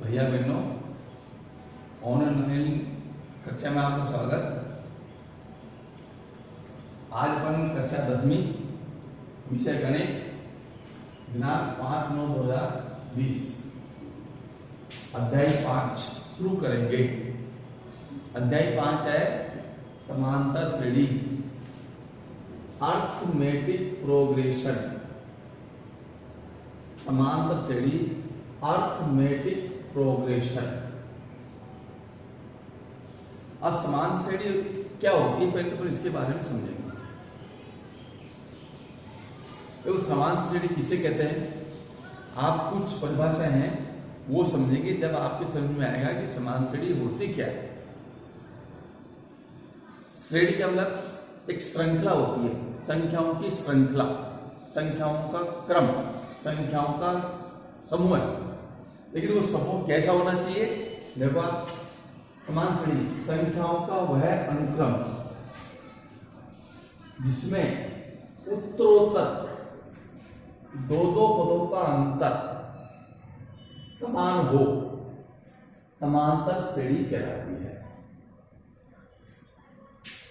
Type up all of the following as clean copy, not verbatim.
भैया बहनों, ऑनलाइन कक्षा में आपका स्वागत। आज अपन कक्षा 10वीं विषय गणित दिनांक 5/9/2020 अध्याय 5 शुरू करेंगे। अध्याय 5 है समांतर श्रेणी, अर्थमेटिक प्रोग्रेशन। समांतर श्रेणी, अर्थमेटिक प्रोग्रेशन। अब समांतर श्रेणी क्या होती है, पहले तो इसके बारे में समझेंगे। तो समांतर श्रेणी किसे कहते हैं, आप कुछ परिभाषाएं हैं वो समझेंगे जब आपके समझ में आएगा कि समांतर श्रेणी होती क्या है। श्रेणी का मतलब एक श्रृंखला होती है, संख्याओं की श्रृंखला, संख्याओं का क्रम, संख्याओं का समूह। लेकिन वो समूह कैसा होना चाहिए? देखो आप, समान श्रेणी संख्याओं का वह अनुक्रम जिसमें उत्तरोत्तर दो पदों का अंतर समान हो, समांतर श्रेणी कहलाती है।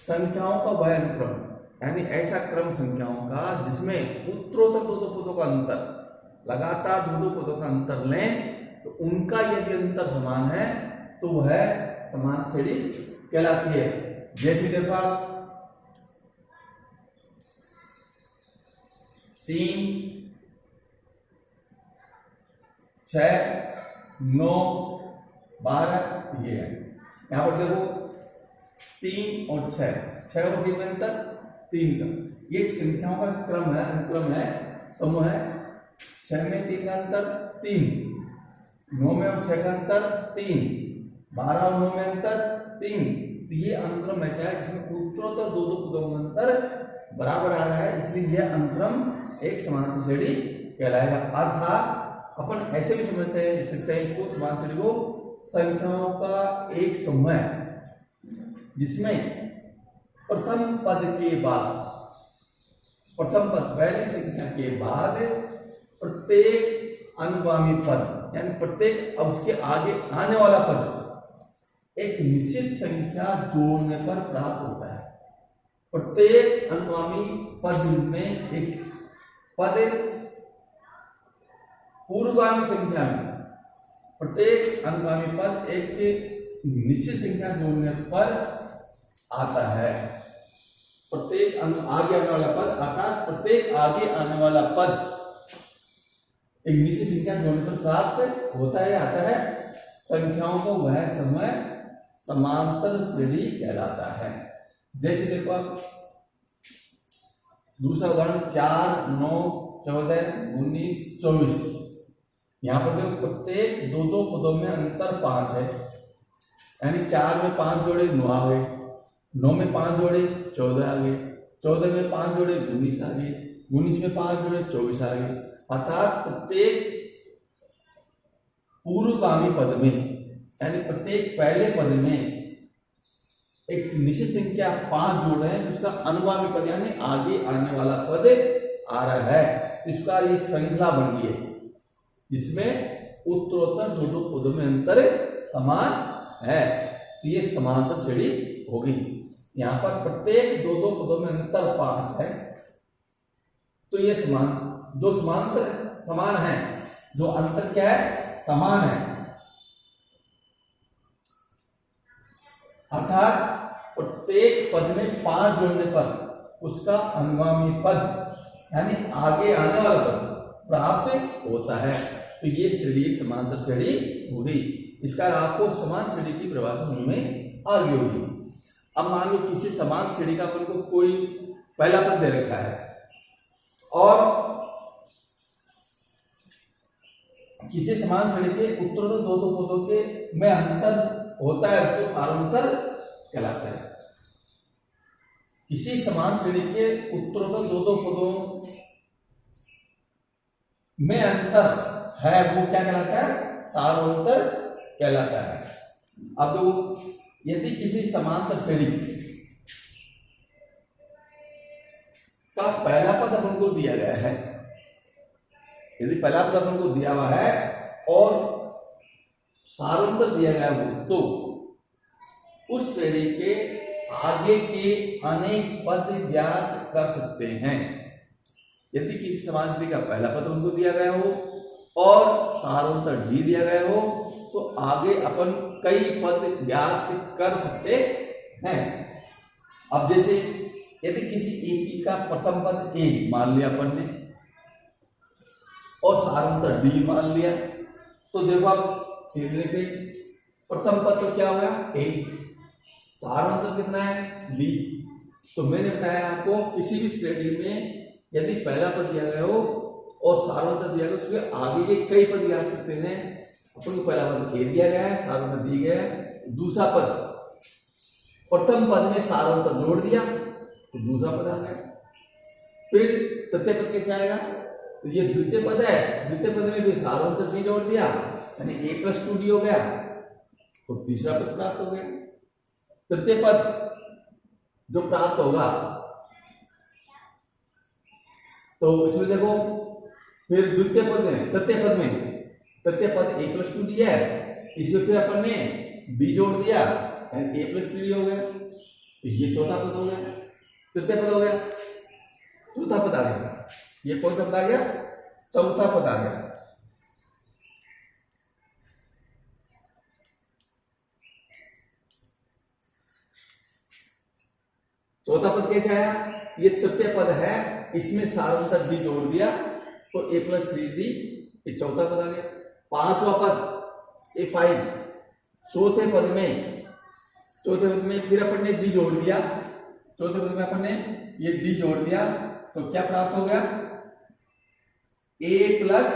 संख्याओं का वह अनुक्रम यानी ऐसा क्रम संख्याओं का जिसमें उत्तरोत्तर दो पदों का अंतर, लगातार दो पदों का अंतर लें तो उनका यदि अंतर समान है तो वह समान श्रेणी कहलाती है। जैसे देखो 3, 6, 9, 12 ये है। यहां पर देखो 3 और 6 और 3 में अंतर 3 का, ये संख्याओं का क्रम है, अनुक्रम है, समूह है। 6 में 3 का अंतर 3, 9 में और 6 का अंतर 3, 12 और 9 में अंतर 3। तो ये अनुक्रम ऐसा है जिसमें उत्तरोत्तर दो पदों का अंतर बराबर आ रहा है, इसलिए यह अनुक्रम एक समांतर श्रेणी कहलाएगा। अर्थात अपन ऐसे भी समझते हैं इसको, समांतर श्रेणी को संख्याओं का एक समूह है जिसमें प्रथम पद के बाद, प्रथम पद पहली संख्या के बाद प्रत्येक अनुगामी पद यानी प्रत्येक अब उसके आगे आने वाला पद एक निश्चित संख्या जोड़ने पर प्राप्त होता है। प्रत्येक अनुगामी पद में एक पद पूर्वगामी संख्या में, प्रत्येक अनुगामी पद एक निश्चित संख्या जोड़ने पर आता है। प्रत्येक आगे आने वाला पद अर्थात प्रत्येक आगे आने वाला पद एक निश्चित संख्या जोड़ने पर प्राप्त होता है, आता है। संख्याओं को वह समय समांतर श्रेणी कहलाता है। जैसे देखो आप दूसरा उदाहरण 4, 9, 14, 19, 24। यहां पर देखो प्रत्येक दो पदों में अंतर 5 है, यानी 4 में 5 जोड़े 9 आ गए, 9 में 5 जोड़े 14 आ गए, 14 में 5 जोड़े 19 आ गए, 19 में 5 जोड़े 24 आ गए। अर्थात प्रत्येक पूर्वगामी पद में यानी प्रत्येक पहले पद में एक निश्चित संख्या 5 जोड़ रहे हैं, जिसका अनुगामी पद यानी आगे आने वाला पद आ रहा है। इसका ये श्रृंखला बन गई है जिसमें उत्तरोत्तर दो पदों में अंतर समान है, तो ये समांतर श्रेणी होगी। यहां पर प्रत्येक दो पदों में अंतर 5 है, तो ये जो समांतर समान है, जो अंतर क्या है, समान है। अर्थात प्रत्येक पद में 5 जोड़ने पर उसका अनुगामी पद यानी आगे आने वाला पद प्राप्त होता है, तो ये श्रेणी एक समांतर श्रेणी होगी। इसका आपको समान श्रेणी की परिभाषा में आ गई होगी। अब मान लो किसी समान श्रेणी का अपन को कोई पहला पद दे रखा है और किसी समान श्रेणी के उत्तरोत्तर दो पदों के में अंतर होता है, उसको सारांतर कहलाता है। किसी समान श्रेणी के उत्तरोत्तर दो पदों में अंतर है, वो क्या कहलाता है, सारांतर कहलाता है। अब यदि किसी समांतर श्रेणी का पहला पद अपन को दिया गया है, यदि पहला पद अपन को दिया हुआ है और सारोत्तर दिया गया हो तो उस श्रेणी के आगे के अनेक पद ज्ञात कर सकते हैं। यदि किसी समान श्रेणी का पहला पद हमको दिया गया हो और सारोत्तर डी दिया गया हो तो आगे अपन कई पद ज्ञात कर सकते हैं। अब जैसे यदि किसी एपी का प्रथम पद ए मान लिया अपन ने और सारोत्तर डी मान लिया तो देखो आप देखें प्रथम पद तो क्या होगा ए, सारोत्तर कितना है डी। तो मैंने बताया आपको किसी भी श्रेणी में यदि पहला पद दिया गया हो और सारोत्तर दिया गया उसके आगे के कई पद आ सकते हैं। अपन को पहला पद ए दिया गया है, सारोत्तर दी गया है, दूसरा पद प्रथम पद में सारोत्तर जोड़ दिया तो दूसरा पद आ गया। फिर तृतीय पद कैसे आएगा, तो ये द्वितीय पद है, द्वितीय पद में भी सारोत्तर डी जोड़ दिया यानी ए प्लस 2d हो गया तो तीसरा पद प्राप्त हो गया। तृतीय पद जो प्राप्त होगा तो इसमें देखो फिर द्वितीय पद में तृतीय पद ए प्लस 2d है, इसमें फिर अपन ने b जोड़ दिया यानी ए प्लस 3d हो गया तो ये चौथा पद हो गया। तृतीय पद हो गया, चौथा पद आ गया, ये कौन सा पद आ गया, चौथा पद आ गया। चौथा पद कैसे आया, ये तृतीय पद है, इसमें सारोत्तर डी जोड़ दिया तो ए प्लस 3d, ये चौथा पद आ गया। पांचवा पद ए5, चौथे पद में फिर अपन ने डी जोड़ दिया, चौथे पद में अपन ने ये डी जोड़ दिया तो क्या प्राप्त हो गया, ए प्लस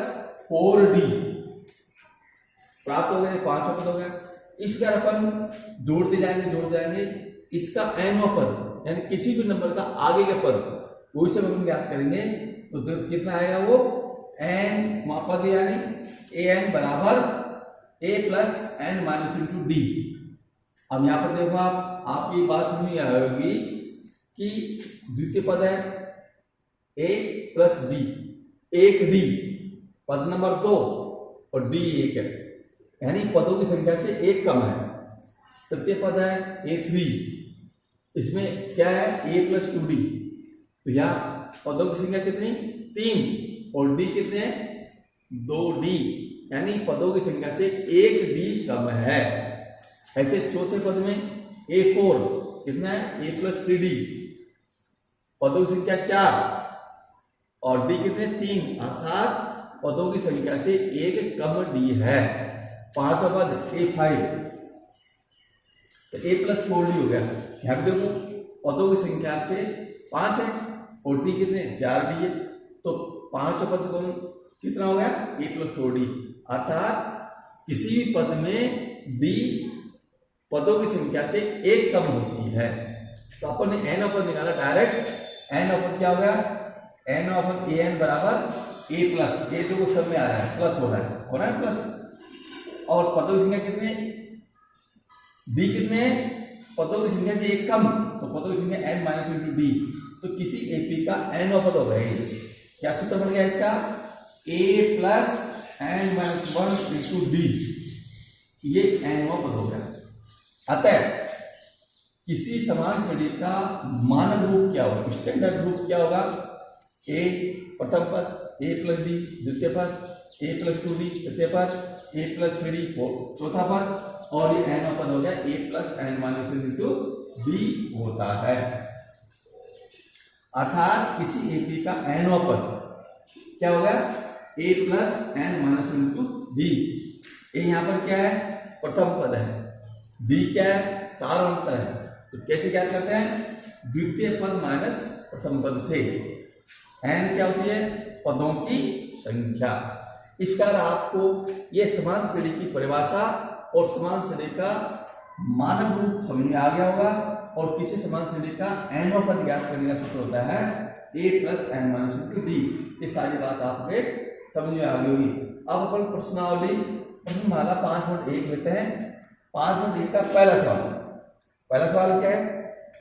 4d प्राप्त हो गया, पांचवा पद हो गया। इस प्रकार अपन जोड़ते जाएंगे इसका एनवा पद यानी किसी भी नंबर का आगे का पद वही सब हम याद करेंगे तो कितना आएगा वो एन पद यानी ए एन बराबर a plus n minus into d. अब यहाँ पर देखो आपकी बात समझ में आ रही कि द्वितीय पद है ए प्लस डी, एक डी पद नंबर 2 और डी 1 है यानी पदों की संख्या से एक कम है। तृतीय पद है ए3, इसमें क्या है ए प्लस 2d, तो यहाँ पदों की संख्या कितनी 3 और डी कितने 2d यानी पदों की संख्या से एक डी कम है। ऐसे चौथे पद में a4 कितना है a प्लस 3d, पदों की संख्या 4 और डी कितने 3 अर्थात पदों की संख्या से एक कम डी है। पांचवा पद a5 तो a प्लस 4d हो गया। यहाँ पे देखो पदों की संख्या से 5 है और डी कितने 4d है तो पांचवा पद कौन कितना हो गया a प्लस 4d अर्थात किसी भी पद में डी पदों की संख्या से एक कम होती है। तो अपन ने एन पद निकाला डायरेक्ट, एन पद क्या हो गया, एन पद ए एन बराबर ए प्लस, ए तो सब में आ रहा है प्लस हो रहा है प्लस, और पदों की संख्या कितने डी कितने पदों की संख्या से एक कम तो पदों की संख्या एन माइनस इंटू डी, तो किसी एपी का एन पद हो गया। क्या सूत्र बन गया इसका a plus n minus 1 into d, ये एन पद हो गया। अतः किसी समान श्रेणी का मानक रूप क्या होगा, स्टैंडर्ड रूप क्या होगा, ए प्रथम पद ए प्लस डी, द्वितीय पद ए प्लस 2d, तृतीय पद ए प्लस 3d, चौथा पद और ये एन पद हो गया a plus n minus into d होता है। अर्थात किसी एपी का एन पद क्या हो गया a plus n minus into d. A यहाँ पर क्या है प्रथम पद है, डी क्या है सारांतर है, तो कैसे क्या करते हैं द्वितीय पद माइनस प्रथम पद से। एन क्या होती है पदों की संख्या। इस प्रकार आपको यह समान श्रेणी की परिभाषा और समान श्रेणी का मानक रूप समझ में आ गया होगा, और किसी समान श्रेणी का एन पद ज्ञात करने का सूत्र होता है a plus n minus into d. ये सारी बात आपके समझ में आ गई होगी। अब अपन प्रश्नावली प्रश्नमाला 5.1 लेते हैं। 5.1 का पहला सवाल क्या है,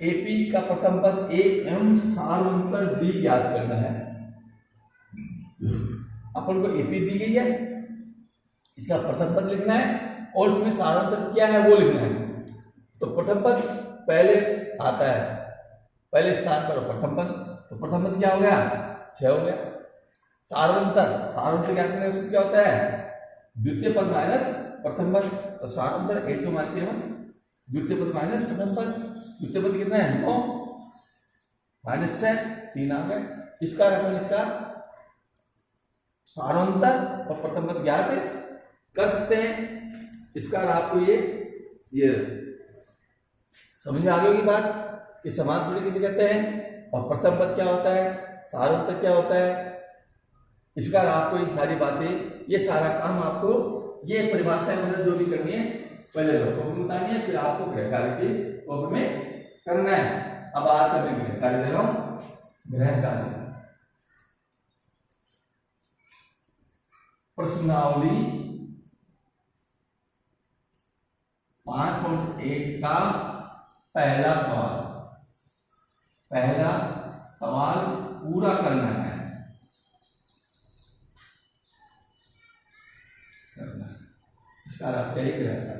एपी का प्रथम पद ए एवं सारांतर डी ज्ञात करना है। अपन को एपी दी गई है, इसका प्रथम पद लिखना है और इसमें सारांतर क्या है वो लिखना है। तो प्रथम पद पहले आता है, पहले स्थान पर प्रथम पद, तो प्रथम पद क्या हो गया 6 हो गया। सारांतर, सारांतर क्या करना है, उसको क्या होता है द्वितीय पद माइनस प्रथम पद, तो सारांतर 8 2 7, द्वितीय पद माइनस प्रथम पद, द्वितीय पद कितना है 9 माइनस 6 3 आ गए। इसका अपन इसका सारांतर और प्रथम पद ज्ञात कर सकते हैं। इसका आपको ये समझ में आ गई होगी बात कि समान सूत्र किसे कहते हैं और प्रथम पद क्या होता है, सारांतर क्या होता है। इसका आपको ये सारी बातें, ये सारा काम आपको ये परिभाषा मतलब जो भी करनी है पहले लोगों को बतानी है, फिर आपको गृह कार्य के रूप में करना है। अब आज का मैं गृह कार्य दे रहा हूं, गृह कार्य प्रश्नावली 5.1 का पहला सवाल पूरा करना है। इसका आप क्या ही गृह कार्य